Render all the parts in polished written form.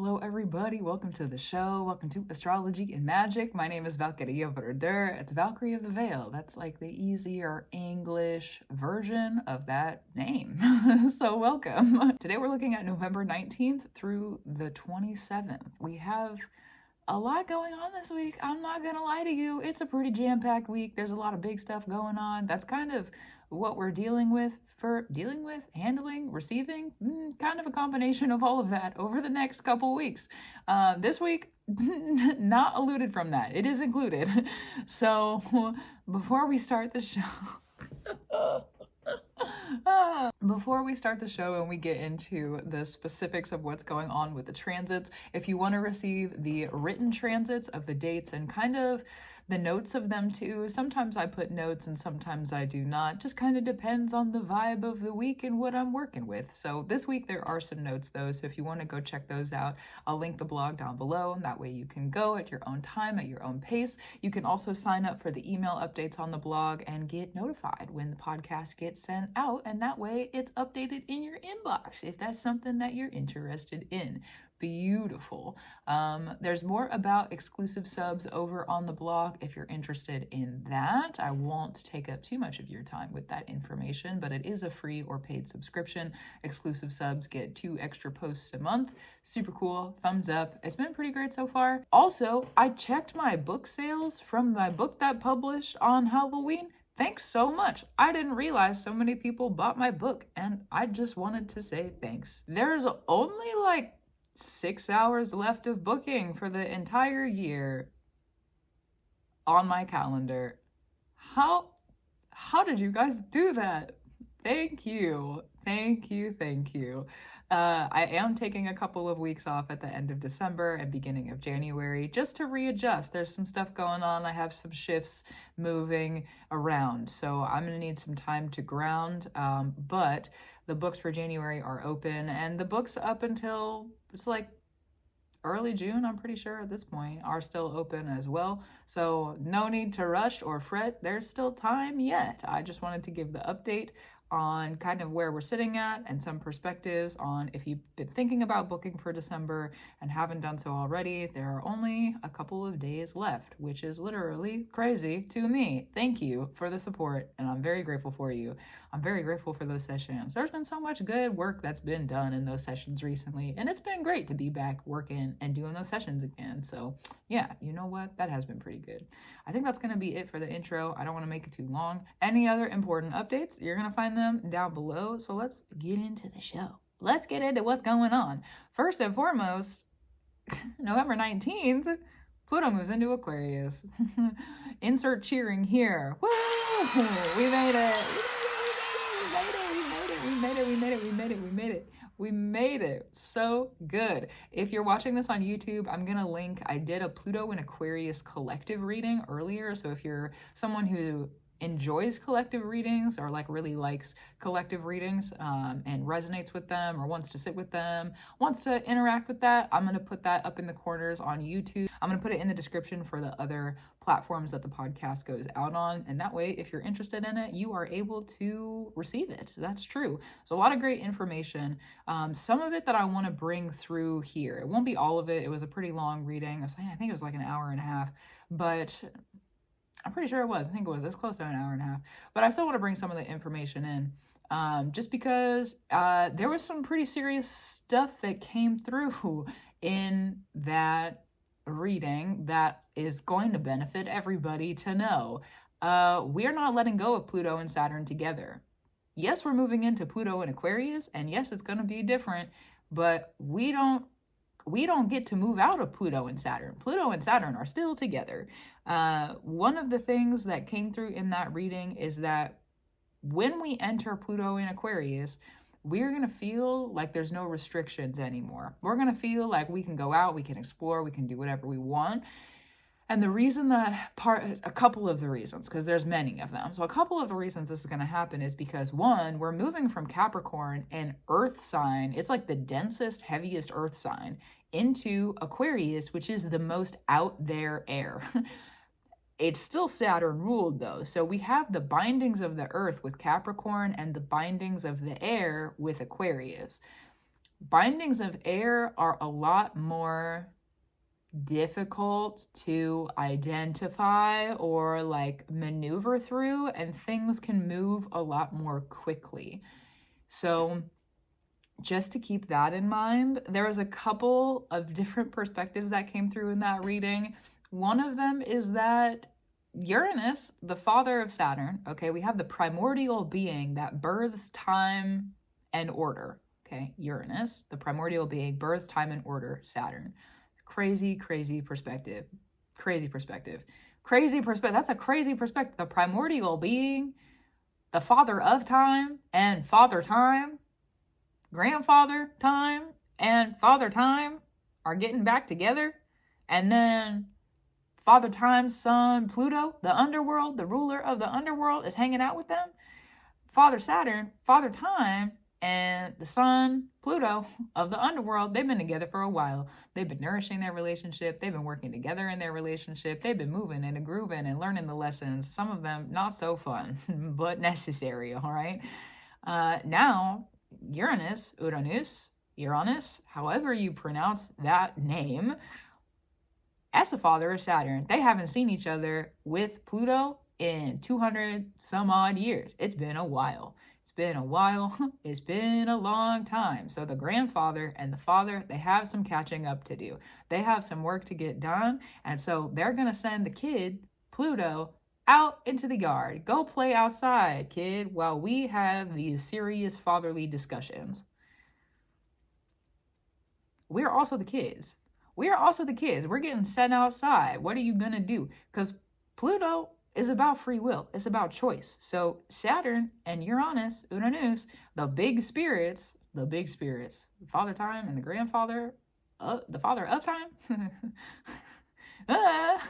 Hello everybody, welcome to the show, welcome to Astrology and Magic. My name is Valkyrie Verdeur. It's Valkyrie of the Veil. That's like the easier English version of that name. So welcome. Today we're looking at November 19th through the 27th. We have a lot going on this week. I'm not gonna lie to you. It's a pretty jam-packed week. There's a lot of big stuff going on. That's kind of what we're handling, receiving, kind of a combination of all of that over the next couple weeks. This week, not eluded from that. It is included. So before we start the show, before we start the show and we get into the specifics of what's going on with the transits, if you want to receive the written transits of the dates and kind of the notes of them too, sometimes I put notes and sometimes I do not. Just kind of depends on the vibe of the week and what I'm working with. So this week there are some notes though, so if you want to go check those out, I'll link the blog down below, and that way you can go at your own time, at your own pace. You can also sign up for the email updates on the blog and get notified when the podcast gets sent out, and that way it's updated in your inbox if that's something that you're interested in. Beautiful. There's more about exclusive subs over on the blog if you're interested in that. I won't take up too much of your time with that information, but it is a free or paid subscription. Exclusive subs get 2 extra posts a month. Super cool. Thumbs up. It's been pretty great so far. Also, I checked my book sales from my book that published on Halloween. Thanks so much. I didn't realize so many people bought my book, and I just wanted to say thanks. There's only like 6 hours left of booking for the entire year on my calendar. How did you guys do that? Thank you. I am taking a couple of weeks off at the end of December and beginning of January just to readjust. There's some stuff going on. I have some shifts moving around, so I'm gonna need some time to ground, but the books for January are open, and the books up until it's like early June, I'm pretty sure at this point, are still open as well. So no need to rush or fret. There's still time yet. I just wanted to give the update on kind of where we're sitting at and some perspectives on if you've been thinking about booking for December and haven't done so already. There are only a couple of days left, which is literally crazy to me. Thank you for the support, and I'm very grateful for you. I'm very grateful for those sessions. There's been so much good work that's been done in those sessions recently, and it's been great to be back working and doing those sessions again. So yeah, you know what? That has been pretty good. I think that's going to be it for the intro. I don't want to make it too long. Any other important updates, you're going to find them down below. So let's get into the show. Let's get into what's going on. First and foremost, November 19th, Pluto moves into Aquarius. Insert cheering here. Woo! We made it. We made it. So good. If you're watching this on YouTube, I'm going to link, I did a Pluto and Aquarius collective reading earlier. So if you're someone who enjoys collective readings or like really likes collective readings and resonates with them or wants to sit with them, wants to interact with that, I'm going to put that up in the corners on YouTube. I'm going to put it in the description for the other platforms that the podcast goes out on, and that way if you're interested in it, you are able to receive it. That's true. There's a lot of great information. Some of it that I want to bring through here. It won't be all of it. It was a pretty long reading. I think it was like an hour and a half, but I'm pretty sure it was. I think it was close to an hour and a half. But I still want to bring some of the information in just because there was some pretty serious stuff that came through in that reading that is going to benefit everybody to know. We're not letting go of Pluto and Saturn together. Yes, we're moving into Pluto and Aquarius, and yes, it's going to be different, but we don't get to move out of Pluto and Saturn. Pluto and Saturn are still together. One of the things that came through in that reading is that when we enter Pluto in Aquarius, we're going to feel like there's no restrictions anymore. We're going to feel like we can go out, we can explore, we can do whatever we want. And the reason a couple of the reasons, because there's many of them. So a couple of the reasons this is going to happen is because, one, we're moving from Capricorn, an earth sign. It's like the densest, heaviest earth sign, into Aquarius, which is the most out there air. It's still Saturn ruled though. So we have the bindings of the earth with Capricorn and the bindings of the air with Aquarius. Bindings of air are a lot more difficult to identify or like maneuver through, and things can move a lot more quickly. So just to keep that in mind, there was a couple of different perspectives that came through in that reading. One of them is that Uranus, the father of Saturn, okay, we have the primordial being that births time and order, okay, Uranus, the primordial being, births time and order, Saturn. Crazy, crazy perspective. Crazy perspective. Crazy perspective. That's a crazy perspective. The primordial being, the father of time and father time, grandfather time and father time are getting back together, and then father time's son Pluto, the underworld, the ruler of the underworld, is hanging out with them. Father Saturn, father time, and the son Pluto of the underworld, they've been together for a while. They've been nourishing their relationship. They've been working together in their relationship. They've been moving and grooving and learning the lessons. Some of them not so fun, but necessary, all right? Now, Uranus, however you pronounce that name, that's the father of Saturn. They haven't seen each other with Pluto in 200 some odd years. It's been a while. It's been a long time. So the grandfather and the father, they have some catching up to do. They have some work to get done. And so they're going to send the kid, Pluto, out into the yard. Go play outside, kid, while we have these serious fatherly discussions. We're also the kids. We're getting sent outside. What are you going to do? Because Pluto is about free will. It's about choice. So Saturn and Uranus, the big spirits, Father Time and the grandfather, the father of time.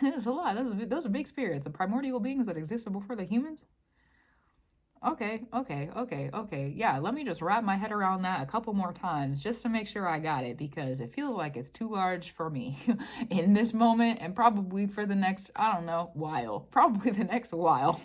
It's a lot. Those are big spirits. The primordial beings that existed before the humans. Okay. Yeah, let me just wrap my head around that a couple more times just to make sure I got it, because it feels like it's too large for me in this moment, and probably for the next, probably the next while.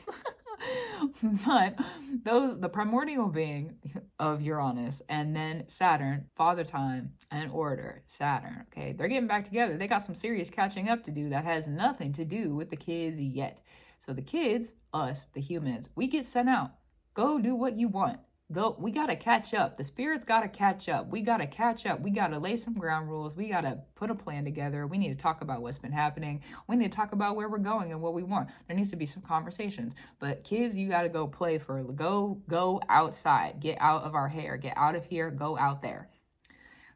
But the primordial being of Uranus, and then Saturn, father time and order, Saturn, okay, they're getting back together. They got some serious catching up to do that has nothing to do with the kids yet. So the kids, us, the humans, we get sent out. Go do what you want. Go. We got to catch up. The spirits got to catch up. We got to catch up. We got to lay some ground rules. We got to put a plan together. We need to talk about what's been happening. We need to talk about where we're going and what we want. There needs to be some conversations. But kids, you got to go play go outside. Get out of our hair. Get out of here. Go out there.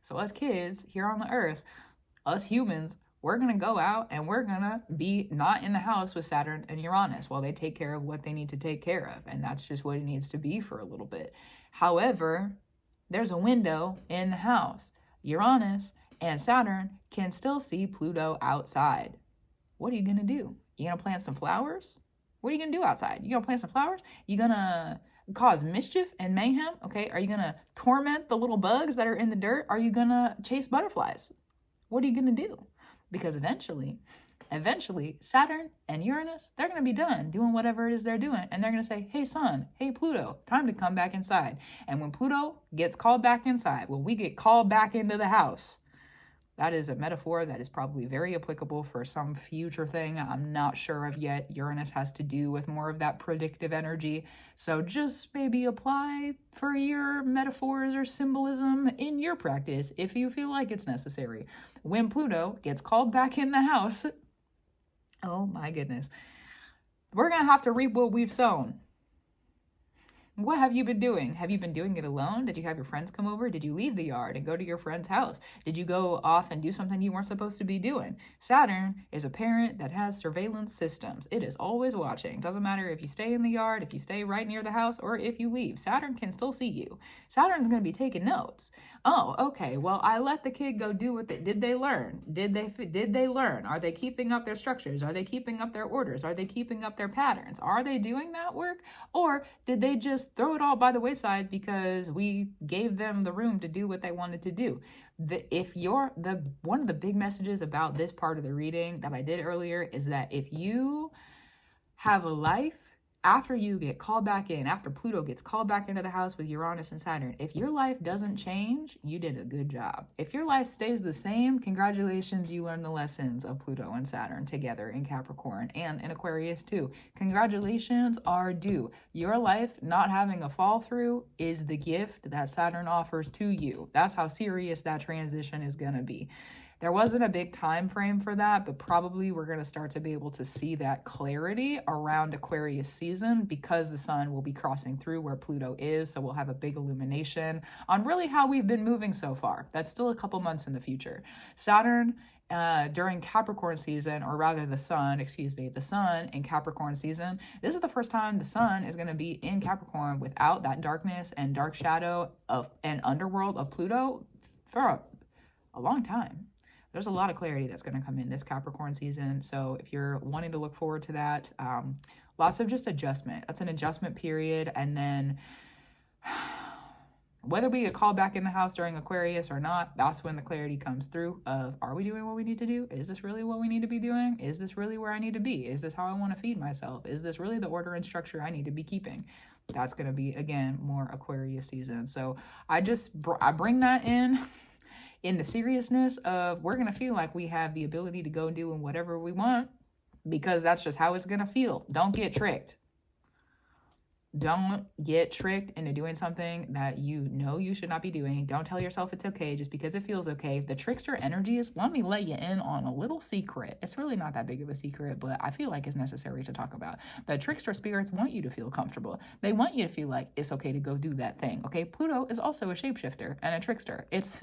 So us kids here on the earth, us humans, we're going to go out and we're going to be not in the house with Saturn and Uranus while they take care of what they need to take care of. And that's just what it needs to be for a little bit. However, there's a window in the house. Uranus and Saturn can still see Pluto outside. What are you going to do? You going to plant some flowers? What are you going to do outside? You going to plant some flowers? You going to cause mischief and mayhem? Okay. Are you going to torment the little bugs that are in the dirt? Are you going to chase butterflies? What are you going to do? Because eventually, Saturn and Uranus, they're going to be done doing whatever it is they're doing. And they're going to say, hey, Sun, hey, Pluto, time to come back inside. And when Pluto gets called back inside, when we get called back into the house, that is a metaphor that is probably very applicable for some future thing I'm not sure of yet. Uranus has to do with more of that predictive energy. So just maybe apply for your metaphors or symbolism in your practice if you feel like it's necessary. When Pluto gets called back in the house, oh my goodness, we're going to have to reap what we've sown. What have you been doing? Have you been doing it alone? Did you have your friends come over? Did you leave the yard and go to your friend's house? Did you go off and do something you weren't supposed to be doing? Saturn is a parent that has surveillance systems. It is always watching. Doesn't matter if you stay in the yard, if you stay right near the house, or if you leave. Saturn can still see you. Saturn's going to be taking notes. Oh, okay. Well, I let the kid go do what did they learn? Did they learn? Are they keeping up their structures? Are they keeping up their orders? Are they keeping up their patterns? Are they doing that work? Or did they just throw it all by the wayside because we gave them the room to do what they wanted to do? One of the big messages about this part of the reading that I did earlier is that if you have a life after you get called back in, after Pluto gets called back into the house with Uranus and Saturn, if your life doesn't change, you did a good job. If your life stays the same, congratulations, you learned the lessons of Pluto and Saturn together in Capricorn and in Aquarius too. Congratulations are due. Your life not having a fall through is the gift that Saturn offers to you. That's how serious that transition is going to be. There wasn't a big time frame for that, but probably we're going to start to be able to see that clarity around Aquarius season because the sun will be crossing through where Pluto is. So we'll have a big illumination on really how we've been moving so far. That's still a couple months in the future. Saturn during Capricorn season, or rather the sun in Capricorn season, this is the first time the sun is going to be in Capricorn without that darkness and dark shadow of an underworld of Pluto for a long time. There's a lot of clarity that's going to come in this Capricorn season. So if you're wanting to look forward to that, lots of just adjustment. That's an adjustment period. And then whether we get called back in the house during Aquarius or not, that's when the clarity comes through of, are we doing what we need to do? Is this really what we need to be doing? Is this really where I need to be? Is this how I want to feed myself? Is this really the order and structure I need to be keeping? That's going to be, again, more Aquarius season. So I bring that in the seriousness of we're going to feel like we have the ability to go doing whatever we want because that's just how it's going to feel. Don't get tricked. Don't get tricked into doing something that you know you should not be doing. Don't tell yourself it's okay just because it feels okay. The trickster energies, let me let you in on a little secret. It's really not that big of a secret, but I feel like it's necessary to talk about. The trickster spirits want you to feel comfortable. They want you to feel like it's okay to go do that thing, okay? Pluto is also a shapeshifter and a trickster. It's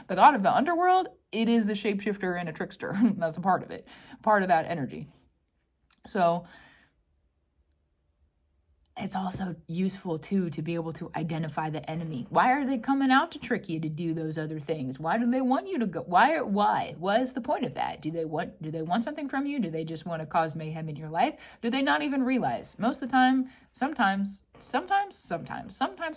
the god of the underworld. It is the shapeshifter and a trickster. That's a part of it, part of that energy. So it's also useful, too, to be able to identify the enemy. Why are they coming out to trick you to do those other things? Why do they want you to go? Why? What is the point of that? Do they want something from you? Do they just want to cause mayhem in your life? Do they not even realize? Most of the time, sometimes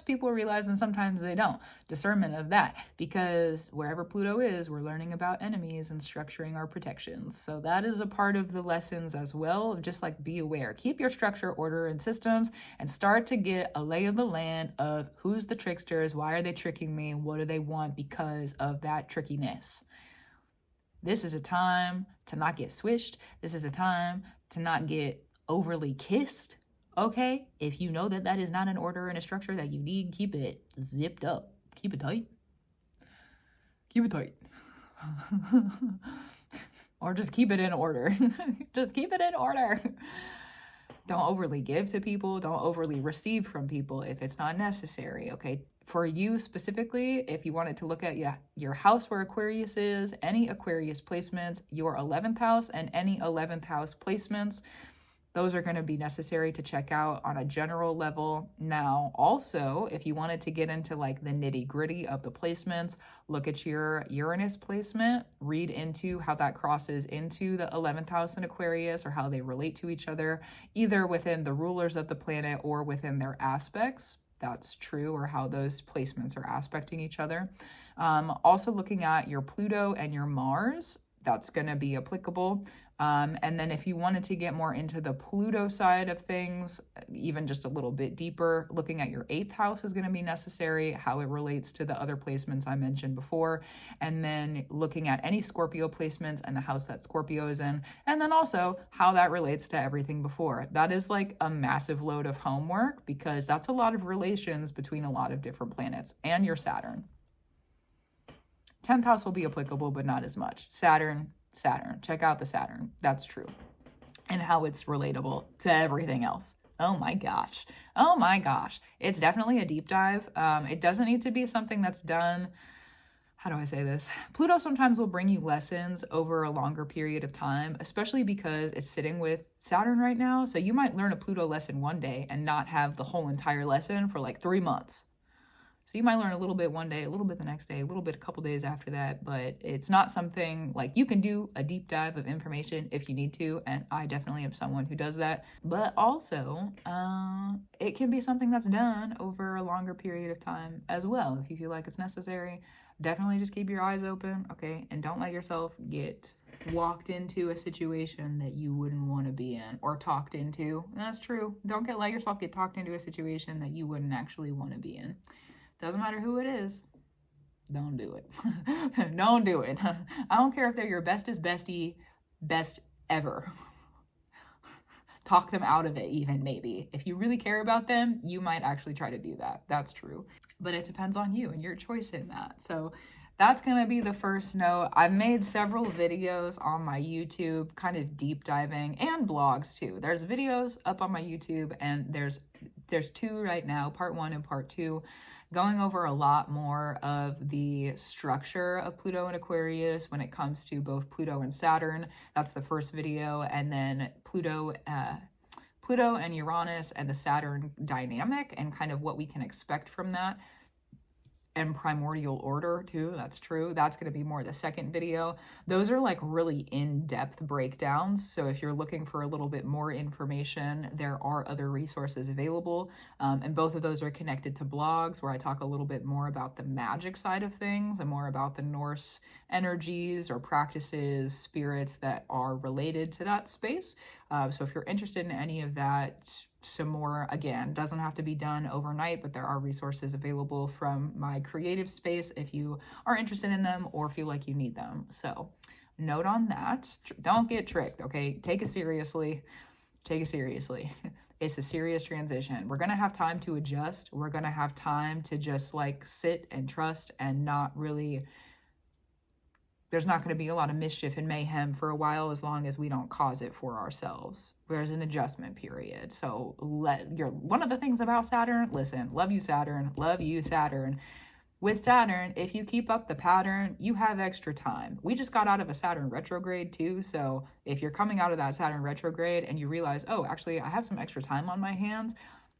people realize and sometimes they don't. Discernment of that, because wherever Pluto is, we're learning about enemies and structuring our protections. So that is a part of the lessons as well. Just like be aware, keep your structure, order, and systems, and start to get a lay of the land of who's the tricksters, why are they tricking me, what do they want because of that trickiness. This is a time to not get swished. This is a time to not get overly kissed. Okay, if you know that that is not an order and a structure that you need, keep it zipped up. Keep it tight. Keep it tight. Or just keep it in order. Just keep it in order. Don't overly give to people. Don't overly receive from people if it's not necessary, okay? For you specifically, if you wanted to look at your house where Aquarius is, any Aquarius placements, your 11th house and any 11th house placements, those are going to be necessary to check out on a general level. Now, also, if you wanted to get into like the nitty gritty of the placements, look at your Uranus placement, read into how that crosses into the 11th house in Aquarius or how they relate to each other, either within the rulers of the planet or within their aspects. That's true, or how those placements are aspecting each other. Also looking at your Pluto and your Mars, that's going to be applicable. And then if you wanted to get more into the Pluto side of things, even just a little bit deeper, looking at your 8th house is going to be necessary, how it relates to the other placements I mentioned before, and then looking at any Scorpio placements and the house that Scorpio is in, and then also how that relates to everything before. That is like a massive load of homework because that's a lot of relations between a lot of different planets and your Saturn. 10th house will be applicable, but not as much. Saturn. Check out the Saturn. That's true. And how it's relatable to everything else. Oh my gosh. It's definitely a deep dive. It doesn't need to be something that's done. How do I say this? Pluto sometimes will bring you lessons over a longer period of time, especially because it's sitting with Saturn right now. So you might learn a Pluto lesson one day and not have the whole entire lesson for like 3 months. So you might learn a little bit one day, a little bit the next day, a little bit a couple days after that, but it's not something like you can do a deep dive of information if you need to, and I definitely am someone who does that. But also, it can be something that's done over a longer period of time as well. If you feel like it's necessary, definitely just keep your eyes open, okay? And don't let yourself get walked into a situation that you wouldn't want to be in, or talked into. That's true. Don't let yourself get talked into a situation that you wouldn't actually want to be in. Doesn't matter who it is. Don't do it. Don't do it. I don't care if they're your bestest bestie, best ever. Talk them out of it even, maybe. If you really care about them, you might actually try to do that. That's true. But it depends on you and your choice in that. So that's going to be the first note. I've made several videos on my YouTube, kind of deep diving, and blogs too. There's videos up on my YouTube, and there's 2 right now, part 1 and part 2, going over a lot more of the structure of Pluto and Aquarius when it comes to both Pluto and Saturn. That's the first video. And then Pluto and Uranus and the Saturn dynamic and kind of what we can expect from that. And primordial order too, that's true. That's going to be more the second video. Those are like really in-depth breakdowns. So if you're looking for a little bit more information, there are other resources available. And both of those are connected to blogs where I talk a little bit more about the magic side of things and more about the Norse energies or practices, spirits that are related to that space. So if you're interested in any of that, some more, again, doesn't have to be done overnight, but there are resources available from my creative space if you are interested in them or feel like you need them. So note on that. Don't get tricked, okay? Take it seriously. Take it seriously. It's a serious transition. We're going to have time to adjust. We're going to have time to just like sit and trust and not really... There's not going to be a lot of mischief and mayhem for a while as long as we don't cause it for ourselves. There's an adjustment period. So one of the things about Saturn, listen, love you, Saturn. Love you, Saturn. With Saturn, if you keep up the pattern, you have extra time. We just got out of a Saturn retrograde too. So if you're coming out of that Saturn retrograde and you realize, oh, actually, I have some extra time on my hands,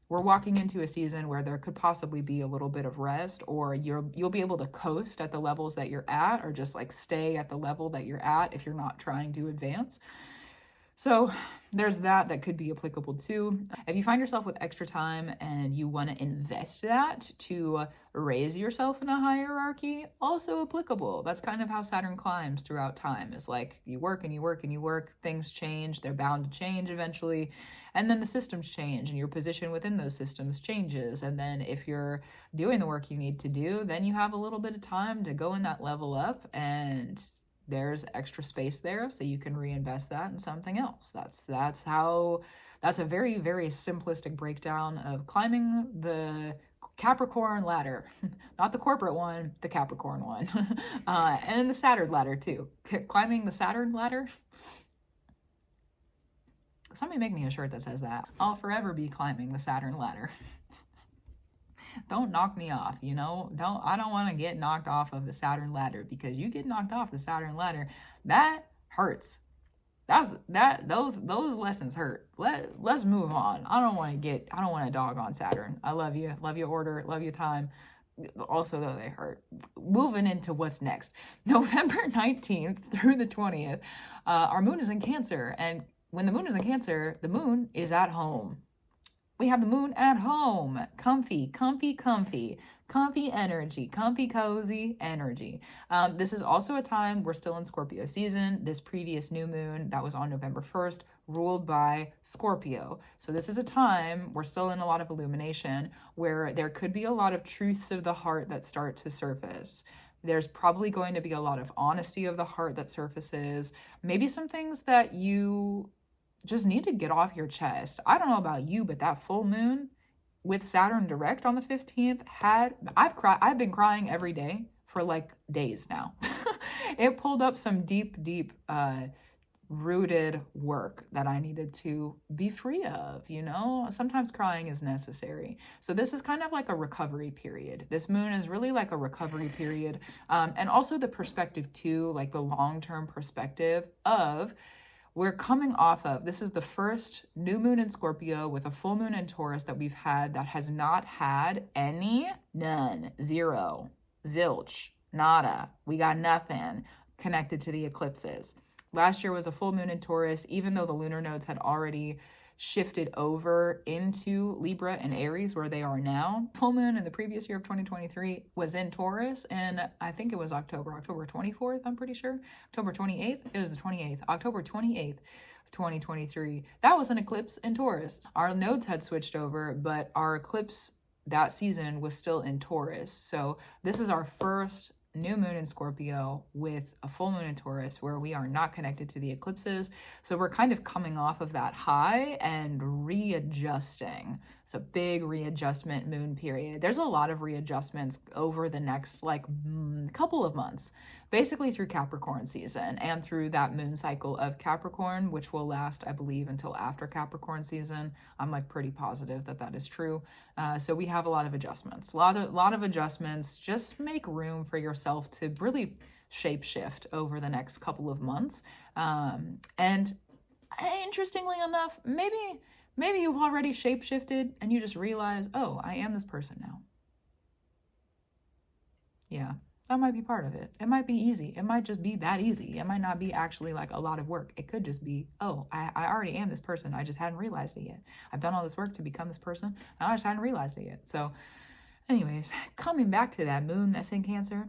we're walking into a season where there could possibly be a little bit of rest, or you'll be able to coast at the levels that you're at, or just like stay at the level that you're at if you're not trying to advance. So there's that could be applicable too. If you find yourself with extra time and you want to invest that to raise yourself in a hierarchy, also applicable. That's kind of how Saturn climbs throughout time. It's like you work and you work and you work, things change, they're bound to change eventually, and then the systems change and your position within those systems changes. And then if you're doing the work you need to do, then you have a little bit of time to go in that level up, and there's extra space there, so you can reinvest that in something else. That's a very, very simplistic breakdown of climbing the Capricorn ladder. Not the corporate one, the Capricorn one. And the Saturn ladder too. Climbing the Saturn ladder. Somebody make me a shirt that says that. I'll forever be climbing the Saturn ladder. Don't knock me off, you know? I don't want to get knocked off of the Saturn ladder, because you get knocked off the Saturn ladder, that hurts. Those lessons hurt. Let's move on. I don't want to dog on Saturn. I love you order, love your time. Also, though, they hurt. Moving into what's next. November 19th through the 20th, our moon is in Cancer, and when the moon is in Cancer, the moon is at home. We have the moon at home. Comfy energy, comfy, cozy energy. This is also a time we're still in Scorpio season. This previous new moon that was on November 1st ruled by Scorpio. So this is a time we're still in a lot of illumination where there could be a lot of truths of the heart that start to surface. There's probably going to be a lot of honesty of the heart that surfaces. Maybe some things that you just need to get off your chest. I don't know about you, but that full moon with Saturn direct on the 15th I've been crying every day for like days now. It pulled up some deep rooted work that I needed to be free of, you know? Sometimes crying is necessary. So this is kind of like a recovery period. This moon is really like a recovery period. And also the perspective too, like the long-term perspective of we're coming off of, this is the first new moon in Scorpio with a full moon in Taurus that we've had that has not had none, zero, zilch, nada. We got nothing connected to the eclipses. Last year was a full moon in Taurus, even though the lunar nodes had already shifted over into Libra and Aries where they are now. Full moon in the previous year of 2023 was in Taurus, and I think it was October 24th, I'm pretty sure. October 28th, it was the 28th, October 28th. 2023. That was an eclipse in Taurus. Our nodes had switched over, but our eclipse that season was still in Taurus. So this is our first new moon in Scorpio with a full moon in Taurus where we are not connected to the eclipses. So we're kind of coming off of that high and readjusting. It's a big readjustment moon period. There's a lot of readjustments over the next couple of months, basically through Capricorn season and through that moon cycle of Capricorn, which will last, I believe, until after Capricorn season. I'm like pretty positive that that is true. So we have a lot of adjustments, a lot of adjustments. Just make room for yourself to really shape shift over the next couple of months. And interestingly enough, maybe you've already shape shifted and you just realize, oh, I am this person now. Yeah. That might be part of it. It might be easy. It might just be that easy. It might not be actually like a lot of work. It could just be, oh, I already am this person. I just hadn't realized it yet. I've done all this work to become this person, and I just hadn't realized it yet. So anyways, coming back to that moon that's in Cancer,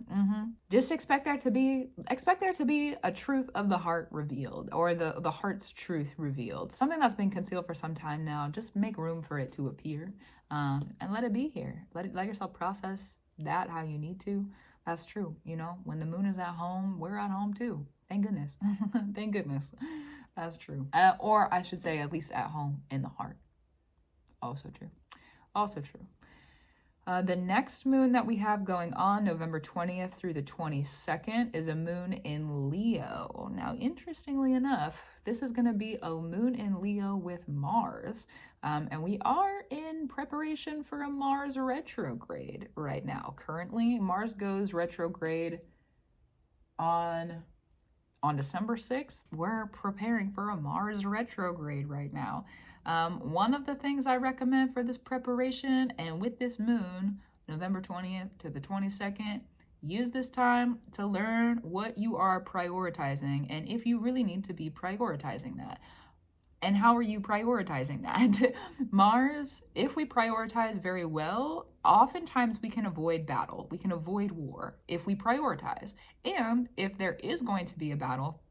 just expect there to be a truth of the heart revealed, or the heart's truth revealed. Something that's been concealed for some time now. Just make room for it to appear, and let it be here. Let yourself process that how you need to. That's true. You know, when the moon is at home, we're at home too. Thank goodness. Thank goodness. That's true. Or I should say, at least at home in the heart. Also true. Also true. The next moon that we have going on, November 20th through the 22nd, is a moon in Leo. Now, interestingly enough, this is going to be a moon in Leo with Mars. And we are in preparation for a Mars retrograde right now. Currently, Mars goes retrograde on December 6th. We're preparing for a Mars retrograde right now. One of the things I recommend for this preparation, and with this moon, November 20th to the 22nd, use this time to learn what you are prioritizing and if you really need to be prioritizing that. And how are you prioritizing that? Mars, if we prioritize very well, oftentimes we can avoid battle. We can avoid war if we prioritize. And if there is going to be a battle,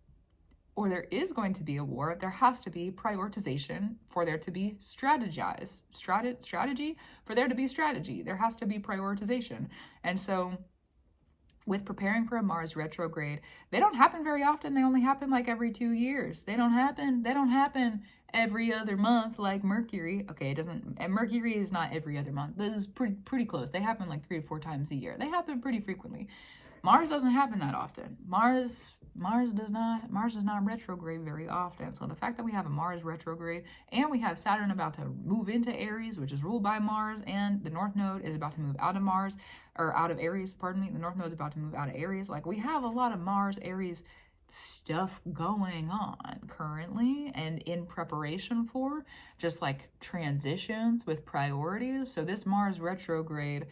or there is going to be a war, there has to be prioritization for there to be strategy for there to be strategy. There has to be prioritization. And so with preparing for a Mars retrograde, they don't happen very often. They only happen like every 2 years. They don't happen every other month like Mercury. Okay, Mercury is not every other month, but it's pretty close. They happen like 3 to 4 times a year. They happen pretty frequently. Mars doesn't happen that often. Mars does not retrograde very often. So the fact that we have a Mars retrograde and we have Saturn about to move into Aries, which is ruled by Mars, and the North Node is about to move out of Aries, pardon me. The North Node is about to move out of Aries. Like, we have a lot of Mars Aries stuff going on currently and in preparation for just like transitions with priorities. So this Mars retrograde,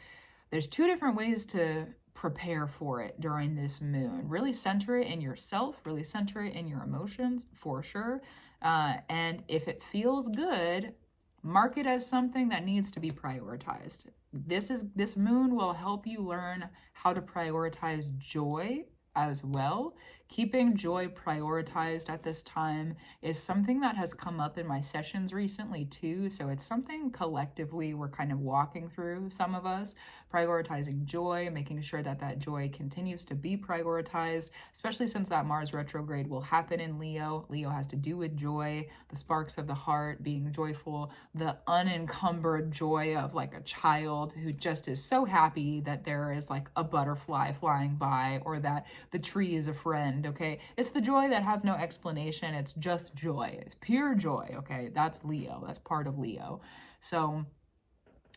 there's 2 different ways to prepare for it during this moon. Really center it in yourself, really center it in your emotions for sure. And if it feels good, mark it as something that needs to be prioritized. This moon will help you learn how to prioritize joy as well. Keeping joy prioritized at this time is something that has come up in my sessions recently too. So it's something collectively we're kind of walking through, some of us, prioritizing joy, making sure that that joy continues to be prioritized, especially since that Mars retrograde will happen in Leo. Leo has to do with joy, the sparks of the heart, being joyful, the unencumbered joy of like a child who just is so happy that there is like a butterfly flying by, or that the tree is a friend, okay? It's the joy that has no explanation. It's just joy. It's pure joy, okay? That's Leo. That's part of Leo. So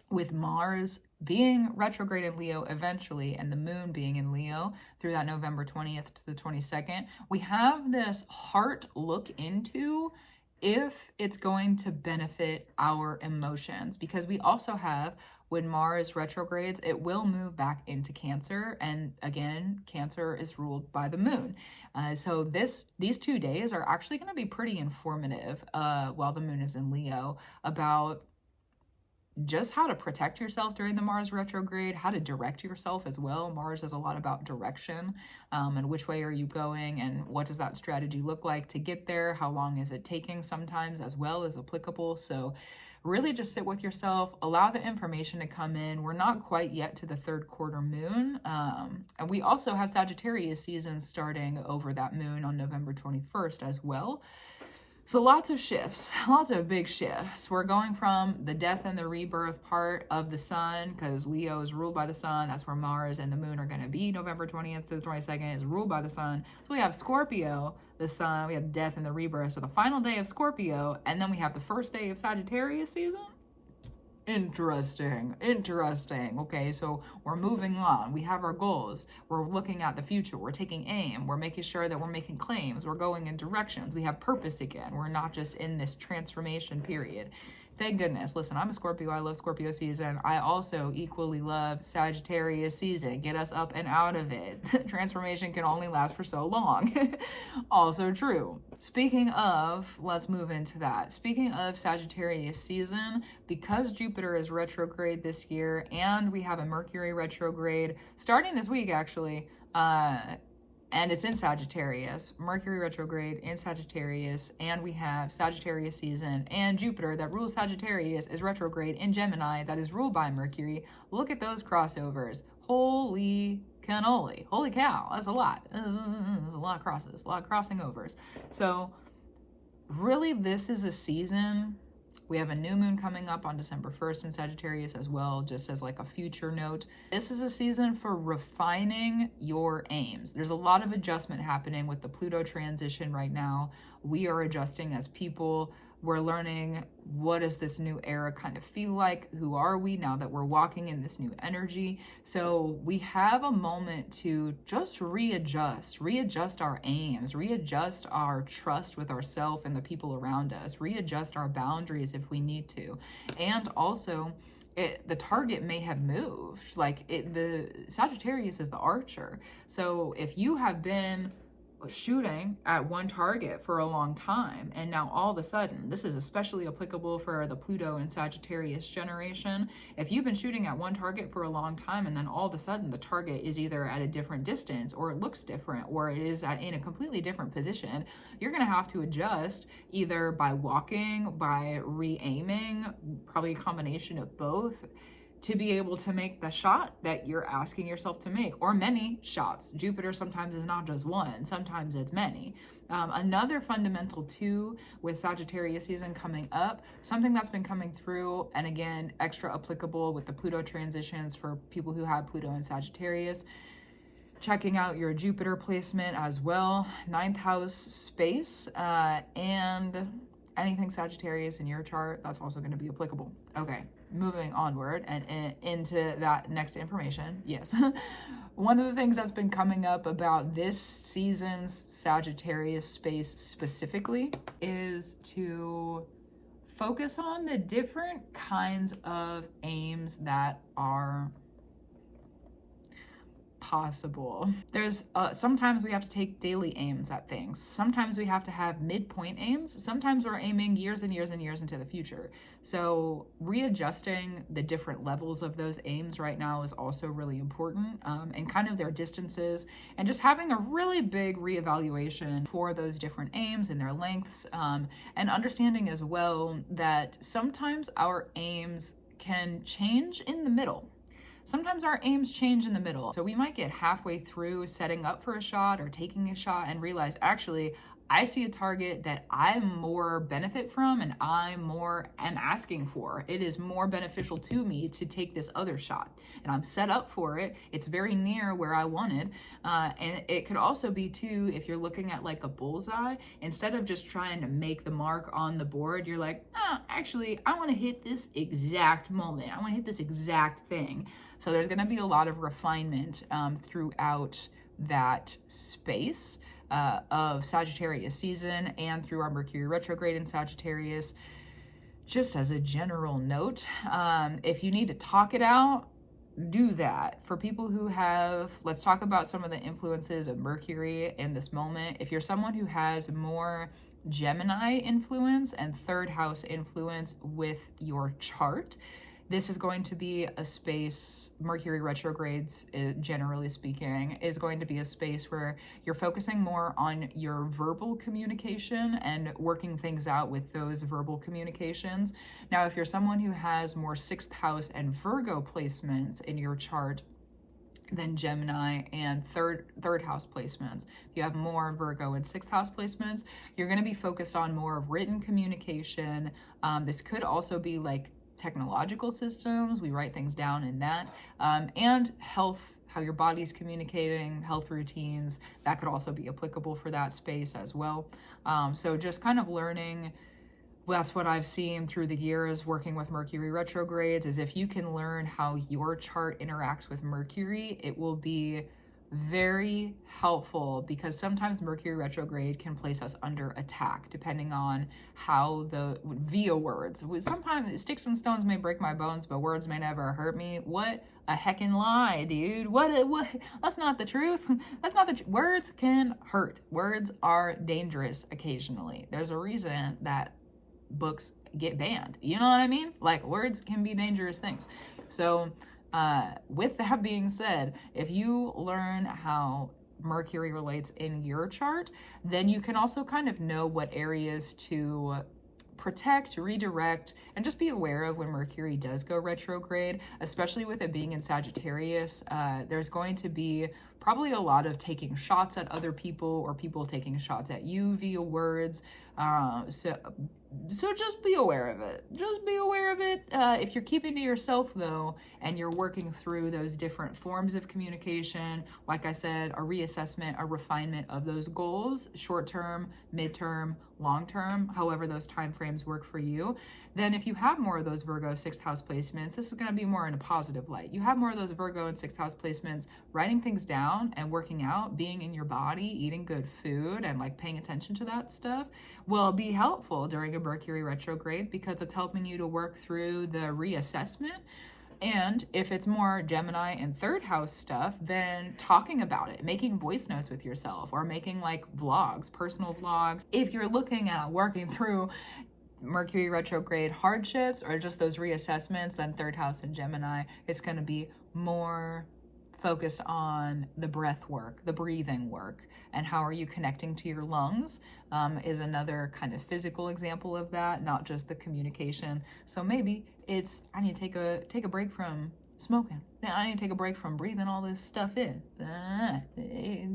with Mars being retrograde in Leo eventually, and the moon being in Leo through that November 20th to the 22nd, we have this heart look into if it's going to benefit our emotions, because we also have when Mars retrogrades, it will move back into Cancer. And again, Cancer is ruled by the moon. So these 2 days are actually going to be pretty informative while the moon is in Leo, about just how to protect yourself during the Mars retrograde, how to direct yourself as well. Mars is a lot about direction, and which way are you going, and what does that strategy look like to get there? How long is it taking sometimes as well is applicable. So really just sit with yourself, allow the information to come in. We're not quite yet to the 3rd quarter moon. And we also have Sagittarius season starting over that moon on November 21st as well. So lots of shifts, lots of big shifts. We're going from the death and the rebirth part of the sun, because Leo is ruled by the sun. That's where Mars and the moon are going to be. November 20th to the 22nd is ruled by the sun. So we have Scorpio, the sun, we have death and the rebirth. So the final day of Scorpio, and then we have the first day of Sagittarius season. Interesting. Okay, so we're moving on. We have our goals. We're looking at the future. We're taking aim. We're making sure that we're making claims. We're going in directions. We have purpose again. We're not just in this transformation period. Thank goodness. Listen, I'm a Scorpio. I love Scorpio season. I also equally love Sagittarius season. Get us up and out of it. Transformation can only last for so long. Also true. Speaking of, let's move into that. Speaking of Sagittarius season, because Jupiter is retrograde this year, and we have a Mercury retrograde starting this week actually, and it's in Sagittarius, Mercury retrograde in Sagittarius, and we have Sagittarius season, and Jupiter that rules Sagittarius is retrograde in Gemini that is ruled by Mercury. Look at those crossovers. Holy cannoli. Holy cow, that's a lot. There's a lot of crosses, a lot of crossing overs. So really this is a season. We have a new moon coming up on December 1st in Sagittarius as well, just as like a future note. This is a season for refining your aims. There's a lot of adjustment happening with the Pluto transition right now. We are adjusting as people. We're learning, what does this new era kind of feel like? Who are we now that we're walking in this new energy? So we have a moment to just readjust our aims, readjust our trust with ourselves and the people around us, readjust our boundaries if we need to. And also, the target may have moved. The Sagittarius is the archer. So if you have been shooting at one target for a long time, and now all of a sudden, this is especially applicable for the Pluto and Sagittarius generation, if you've been shooting at one target for a long time and then all of a sudden the target is either at a different distance, or it looks different, or it is in a completely different position, you're going to have to adjust either by walking, by re-aiming, probably a combination of both, to be able to make the shot that you're asking yourself to make, or many shots. Jupiter sometimes is not just one, sometimes it's many. Another fundamental too with Sagittarius season coming up, something that's been coming through, and again, extra applicable with the Pluto transitions for people who have Pluto and Sagittarius, checking out your Jupiter placement as well, 9th house space, and anything Sagittarius in your chart, that's also going to be applicable. Okay, moving onward and into that next information. Yes. One of the things that's been coming up about this season's Sagittarius space specifically is to focus on the different kinds of aims that are possible. There's sometimes we have to take daily aims at things. Sometimes we have to have midpoint aims. Sometimes we're aiming years and years and years into the future. So readjusting the different levels of those aims right now is also really important, and kind of their distances, and just having a really big reevaluation for those different aims and their lengths, and understanding as well that sometimes our aims can change in the middle. Sometimes our aims change in the middle. So we might get halfway through setting up for a shot or taking a shot and realize, actually, I see a target that I more benefit from and I more am asking for. It is more beneficial to me to take this other shot, and I'm set up for it. It's very near where I wanted. And it could also be too, if you're looking at like a bullseye, instead of just trying to make the mark on the board, you're like, actually, I want to hit this exact moment. I want to hit this exact thing. So there's going to be a lot of refinement throughout that space of Sagittarius season, and through our Mercury retrograde in Sagittarius, just as a general note, if you need to talk it out, do that. For people who have, let's talk about some of the influences of Mercury in this moment. If you're someone who has more Gemini influence and third house influence with your chart, this is going to be a space, Mercury retrogrades, generally speaking, is going to be a space where you're focusing more on your verbal communication and working things out with those verbal communications. Now, if you're someone who has more sixth house and Virgo placements in your chart than Gemini and third house placements, if you have more Virgo and sixth house placements, you're going to be focused on more written communication. This could also be like technological systems, we write things down in that, and health, how your body's communicating, health routines, that could also be applicable for that space as well. So just kind of learning, that's what I've seen through the years working with Mercury retrogrades, is if you can learn how your chart interacts with Mercury, it will be very helpful, because sometimes Mercury retrograde can place us under attack depending on how via words. Sometimes sticks and stones may break my bones, but words may never hurt me. What a heckin' lie, dude. What that's not the truth. That's not the words can hurt. Words are dangerous occasionally. There's a reason that books get banned. You know what I mean? Like, words can be dangerous things. So with that being said, if you learn how Mercury relates in your chart, then you can also kind of know what areas to protect, redirect, and just be aware of when Mercury does go retrograde, especially with it being in Sagittarius. There's going to be probably a lot of taking shots at other people or people taking shots at you via words. So just be aware of it. Just be aware of it. If you're keeping to yourself, though, and you're working through those different forms of communication, like I said, a reassessment, a refinement of those goals, short-term, mid-term, long-term, however those time frames work for you, then if you have more of those Virgo sixth house placements, this is going to be more in a positive light. You have more of those Virgo and sixth house placements, writing things down and working out, being in your body, eating good food, and like paying attention to that stuff will be helpful during a Mercury retrograde, because it's helping you to work through the reassessment. And if it's more Gemini and third house stuff, then talking about it, making voice notes with yourself, or making like vlogs, personal vlogs. If you're looking at working through Mercury retrograde hardships or just those reassessments, then third house and Gemini, it's going to be more focused on the breath work, the breathing work, and how are you connecting to your lungs is another kind of physical example of that, not just the communication. So maybe it's, I need to take a break from smoking. Now I need to take a break from breathing all this stuff in.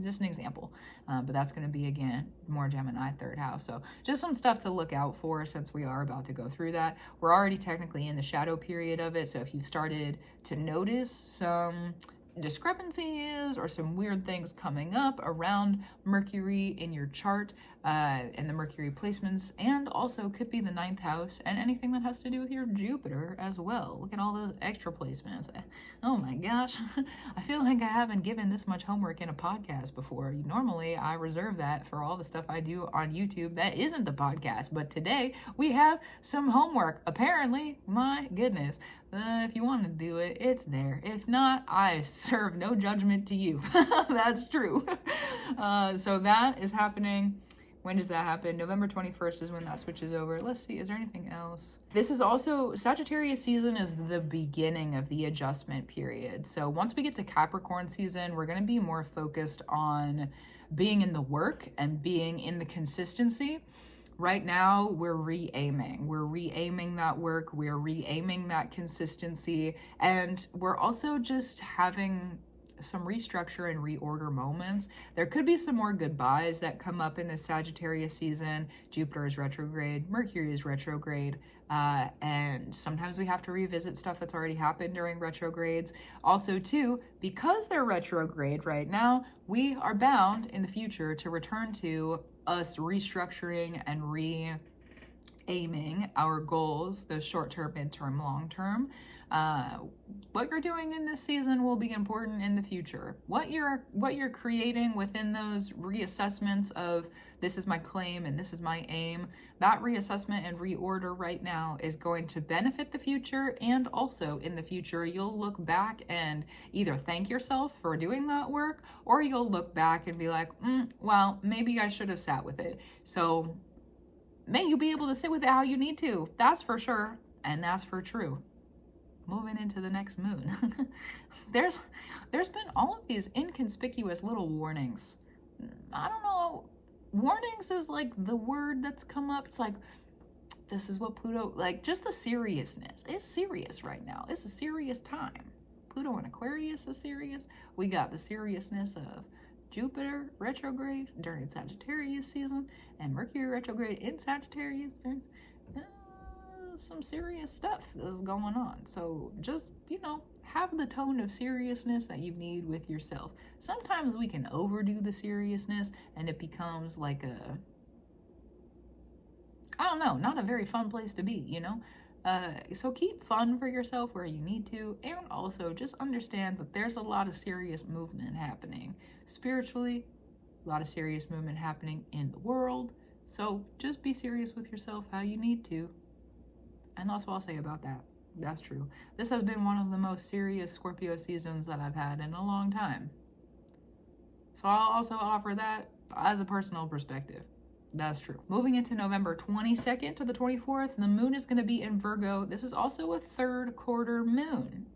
Just an example. But that's going to be, again, more Gemini third house. So just some stuff to look out for, since we are about to go through that. We're already technically in the shadow period of it. So if you've started to notice some discrepancies or some weird things coming up around Mercury in your chart, and the Mercury placements, and also could be the ninth house and anything that has to do with your Jupiter as well. Look at all those extra placements. Oh my gosh. I feel like I haven't given this much homework in a podcast before. Normally I reserve that for all the stuff I do on YouTube that isn't the podcast, but today we have some homework, apparently. My goodness. If you want to do it, it's there. If not, I serve no judgment to you. That's true. So that is happening. When does that happen? November 21st is when that switches over. Let's see, is there anything else? This is also, Sagittarius season is the beginning of the adjustment period. So once we get to Capricorn season, we're going to be more focused on being in the work and being in the consistency. Right now, we're re-aiming. We're re-aiming that work. We're re-aiming that consistency. And we're also just having some restructure and reorder moments. There could be some more goodbyes that come up in this Sagittarius season. Jupiter is retrograde, Mercury is retrograde, and sometimes we have to revisit stuff that's already happened during retrogrades. Also, too, because they're retrograde right now, we are bound in the future to return to us restructuring and aiming, our goals, those short-term, mid-term, long-term. What you're doing in this season will be important in the future. What you're creating within those reassessments of this is my claim and this is my aim, that reassessment and reorder right now is going to benefit the future, and also in the future you'll look back and either thank yourself for doing that work, or you'll look back and be like, well, maybe I should have sat with it. So may you be able to sit with it how you need to. That's for sure, and that's for true. Moving into the next moon. There's been all of these inconspicuous little warnings. I don't know. Warnings is like the word that's come up. It's like, this is what Pluto, like just the seriousness. It's serious right now. It's a serious time. Pluto in Aquarius is serious. We got the seriousness of Jupiter retrograde during Sagittarius season, and Mercury retrograde in Sagittarius during some serious stuff is going on. So just, have the tone of seriousness that you need with yourself. Sometimes we can overdo the seriousness and it becomes like not a very fun place to be, So keep fun for yourself where you need to, and also just understand that there's a lot of serious movement happening spiritually, a lot of serious movement happening in the world. So just be serious with yourself how you need to. And that's what I'll say about that. That's true. This has been one of the most serious Scorpio seasons that I've had in a long time. So I'll also offer that as a personal perspective. That's true. Moving into November 22nd to the 24th, the moon is going to be in Virgo. This is also a third quarter moon.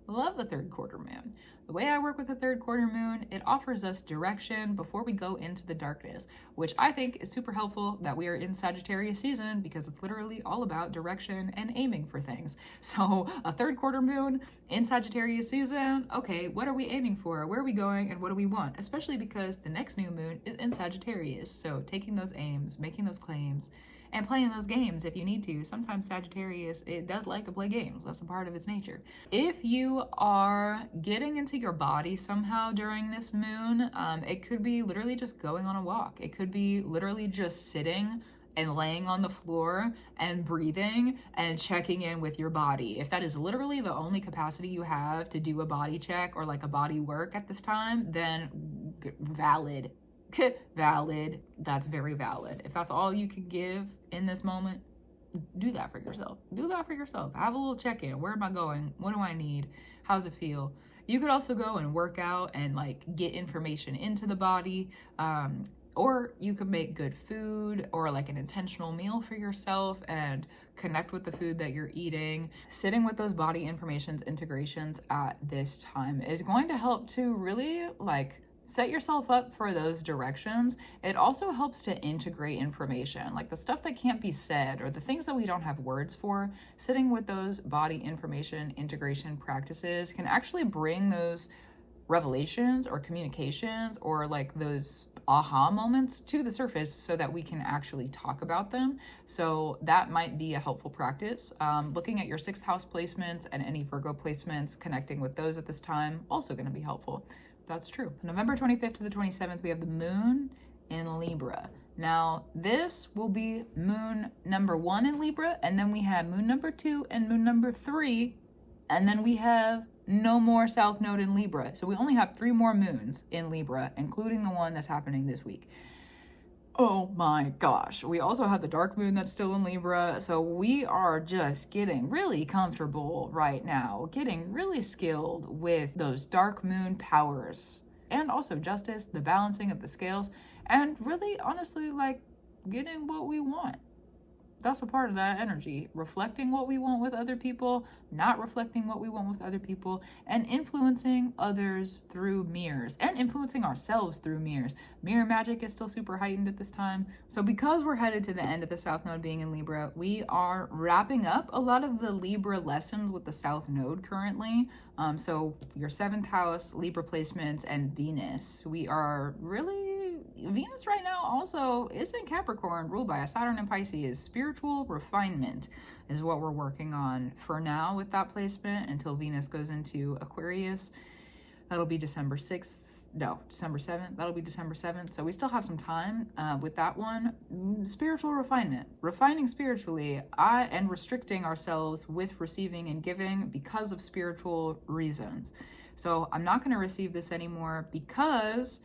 I love the third quarter moon. The way I work with the third quarter moon, it offers us direction before we go into the darkness, which I think is super helpful that we are in Sagittarius season, because it's literally all about direction and aiming for things. So a third quarter moon in Sagittarius season, okay, what are we aiming for? Where are we going? And what do we want? Especially because the next new moon is in Sagittarius. So taking those aims, making those claims, and playing those games if you need to. Sometimes Sagittarius, it does like to play games. That's a part of its nature. If you are getting into your body somehow during this moon, it could be literally just going on a walk. It could be literally just sitting and laying on the floor and breathing and checking in with your body. If that is literally the only capacity you have to do a body check or like a body work at this time, then valid. Valid. That's very valid. If that's all you can give in this moment, do that for yourself. Do that for yourself. Have a little check-in. Where am I going? What do I need? How's it feel? You could also go and work out and like get information into the body. Or you could make good food or like an intentional meal for yourself and connect with the food that you're eating. Sitting with those body informations integrations at this time is going to help to really like set yourself up for those directions. It also helps to integrate information, like the stuff that can't be said or the things that we don't have words for. Sitting with those body information integration practices can actually bring those revelations or communications or like those aha moments to the surface so that we can actually talk about them. So that might be a helpful practice. Looking at your 6th house placements and any Virgo placements, connecting with those at this time, also going to be helpful. That's true. November 25th to the 27th, we have the moon in Libra. Now, this will be moon number 1 in Libra, and then we have moon number 2 and moon number 3, and then we have no more south node in Libra. So we only have 3 more moons in Libra, including the one that's happening this week. Oh my gosh. We also have the dark moon that's still in Libra. So we are just getting really comfortable right now, getting really skilled with those dark moon powers and also justice, the balancing of the scales, and really honestly like getting what we want. That's a part of that energy. Reflecting what we want with other people, not reflecting what we want with other people, and influencing others through mirrors, and influencing ourselves through mirrors. Mirror magic is still super heightened at this time. So because we're headed to the end of the South Node being in Libra, we are wrapping up a lot of the Libra lessons with the South Node currently. So your 7th house, Libra placements, and Venus. We are really... Venus right now also is in Capricorn, ruled by a Saturn and Pisces. Spiritual refinement is what we're working on for now with that placement until Venus goes into Aquarius. That'll be December 6th. No, December 7th. That'll be December 7th. So we still have some time with that one. Spiritual refinement. Refining spiritually and restricting ourselves with receiving and giving because of spiritual reasons. So I'm not going to receive this anymore because...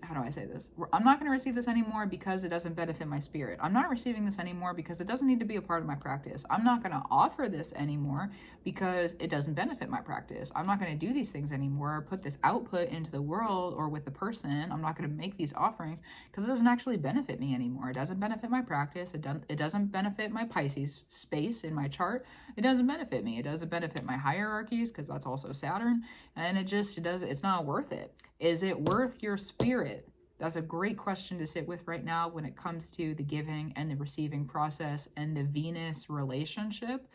How do I say this? I'm not going to receive this anymore because it doesn't benefit my spirit. I'm not receiving this anymore because it doesn't need to be a part of my practice. I'm not going to offer this anymore because it doesn't benefit my practice. I'm not going to do these things anymore, put this output into the world or with the person. I'm not going to make these offerings because it doesn't actually benefit me anymore. It doesn't benefit my practice. It doesn't benefit my Pisces space in my chart. It doesn't benefit me. It doesn't benefit my hierarchies because that's also Saturn. And it's not worth it. Is it worth your spirit? That's a great question to sit with right now when it comes to the giving and the receiving process and the Venus relationship.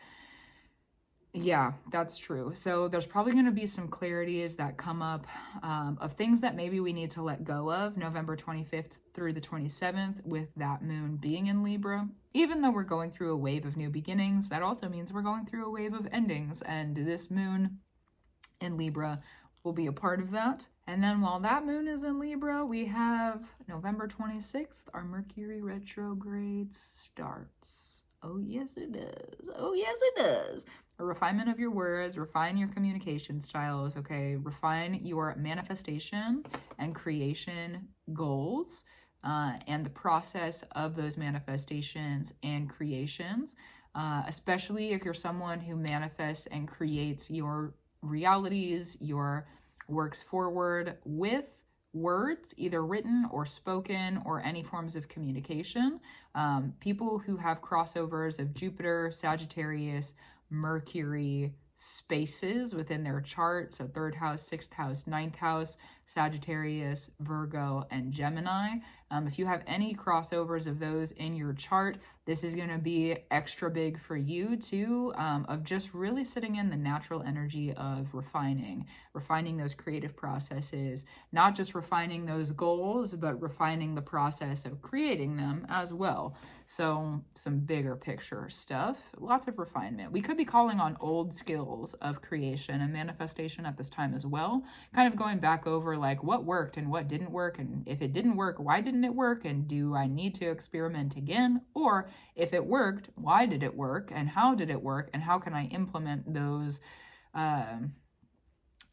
Yeah, that's true. So there's probably going to be some clarities that come up of things that maybe we need to let go of November 25th through the 27th with that moon being in Libra. Even though we're going through a wave of new beginnings, that also means we're going through a wave of endings. And this moon in Libra will be a part of that. And then while that moon is in Libra, we have November 26th, our Mercury retrograde starts. Oh, yes, it does. Oh, yes, it does. A refinement of your words, refine your communication styles, okay? Refine your manifestation and creation goals and the process of those manifestations and creations, especially if you're someone who manifests and creates your realities, your works forward with words, either written or spoken or any forms of communication. People who have crossovers of Jupiter, Sagittarius, Mercury spaces within their chart, so 3rd house, 6th house, 9th house, Sagittarius, Virgo, and Gemini. If you have any crossovers of those in your chart, this is going to be extra big for you too, of just really sitting in the natural energy of refining those creative processes, not just refining those goals, but refining the process of creating them as well. So some bigger picture stuff, lots of refinement. We could be calling on old skills of creation and manifestation at this time as well, kind of going back over like what worked and what didn't work, and if it didn't work, why didn't it work, and do I need to experiment again? Or if it worked, why did it work, and how did it work, and how can I implement those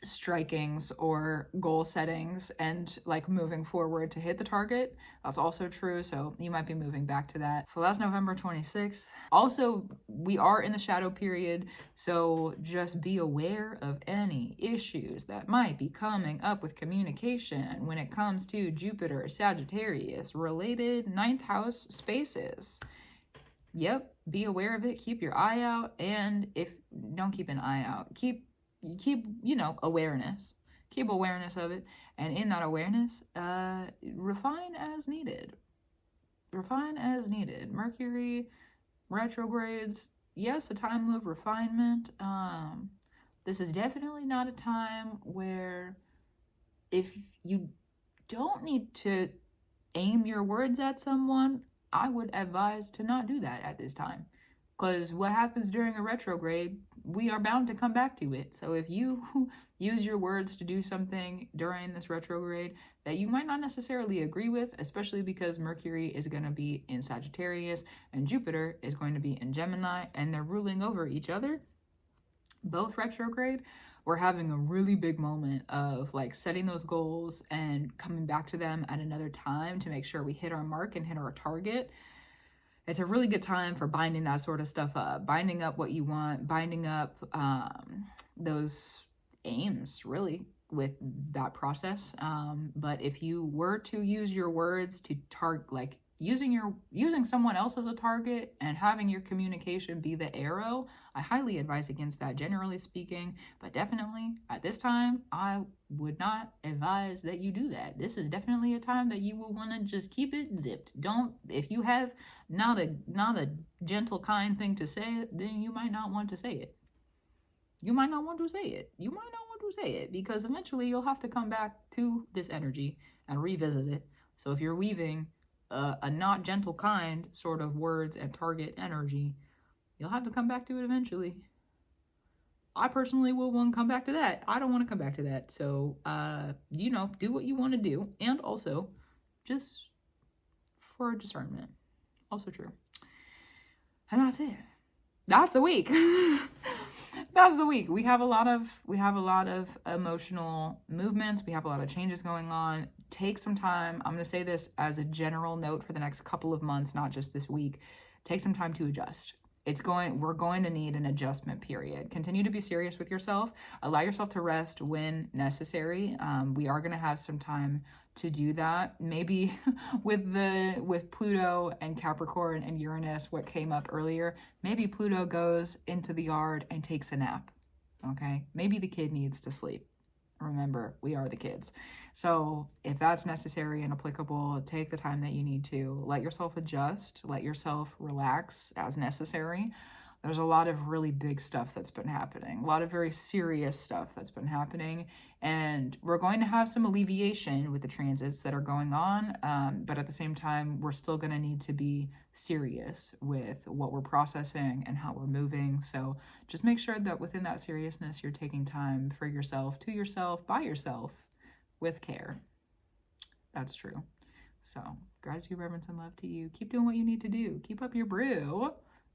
strikings or goal settings and like moving forward to hit the target. That's also true. So you might be moving back to that. So that's November 26th. Also, we are in the shadow period. So just be aware of any issues that might be coming up with communication when it comes to Jupiter, Sagittarius, related 9th house spaces. Yep, be aware of it. Keep your eye out. And if don't keep an eye out, keep awareness. Keep awareness of it. And in that awareness, refine as needed. Refine as needed. Mercury retrogrades, yes, a time of refinement. This is definitely not a time where if you don't need to aim your words at someone, I would advise to not do that at this time. Because what happens during a retrograde, we are bound to come back to it. So if you use your words to do something during this retrograde that you might not necessarily agree with, especially because Mercury is going to be in Sagittarius and Jupiter is going to be in Gemini, and they're ruling over each other, both retrograde, we're having a really big moment of like setting those goals and coming back to them at another time to make sure we hit our mark and hit our target. It's a really good time for binding that sort of stuff up, binding up what you want, binding up those aims really with that process. But if you were to use your words to target, like using someone else as a target and having your communication be the arrow, I highly advise against that, generally speaking. But definitely at this time, I would not advise that you do that. This is definitely a time that you will want to just keep it zipped. If you have not a gentle, kind thing to say, then you might not want to say it. You might not want to say it. You might not want to say it because eventually you'll have to come back to this energy and revisit it. So if you're weaving a not gentle, kind sort of words and target energy, you'll have to come back to it eventually. I personally will want to come back to that. I don't want to come back to that. So, you know, do what you want to do. And also, just for discernment. Also true. And that's it. That's the week. That's the week. We have a lot of emotional movements. We have a lot of changes going on. Take some time. I'm going to say this as a general note for the next couple of months, not just this week. Take some time to adjust. We're going to need an adjustment period. Continue to be serious with yourself. Allow yourself to rest when necessary. We are going to have some time to do that. Maybe with Pluto and Capricorn and Uranus, what came up earlier, maybe Pluto goes into the yard and takes a nap. Okay? Maybe the kid needs to sleep. Remember, we are the kids. So if that's necessary and applicable, take the time that you need to. Let yourself adjust. Let yourself relax as necessary. There's a lot of really big stuff that's been happening. A lot of very serious stuff that's been happening. And we're going to have some alleviation with the transits that are going on. But at the same time, we're still going to need to be serious with what we're processing and how we're moving. So just make sure that within that seriousness, you're taking time for yourself, to yourself, by yourself, with care. That's true. So gratitude, reverence, and love to you. Keep doing what you need to do. Keep up your brew.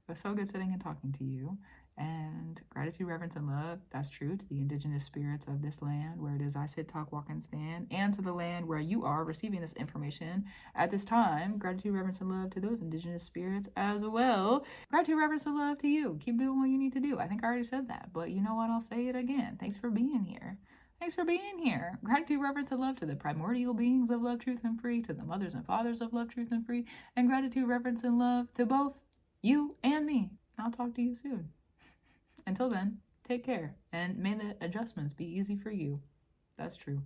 It was so good sitting and talking to you. And gratitude, reverence, and love, that's true to the indigenous spirits of this land where it is I sit, talk, walk, and stand, and to the land where you are receiving this information at this time. Gratitude, reverence, and love to those indigenous spirits as well. Gratitude, reverence, and love to you. Keep doing what you need to do. I think I already said that, but you know what? I'll say it again. Thanks for being here. Thanks for being here. Gratitude, reverence, and love to the primordial beings of love, truth, and free, to the mothers and fathers of love, truth, and free, and gratitude, reverence, and love to both you and me. I'll talk to you soon. Until then, take care, and may the adjustments be easy for you. That's true.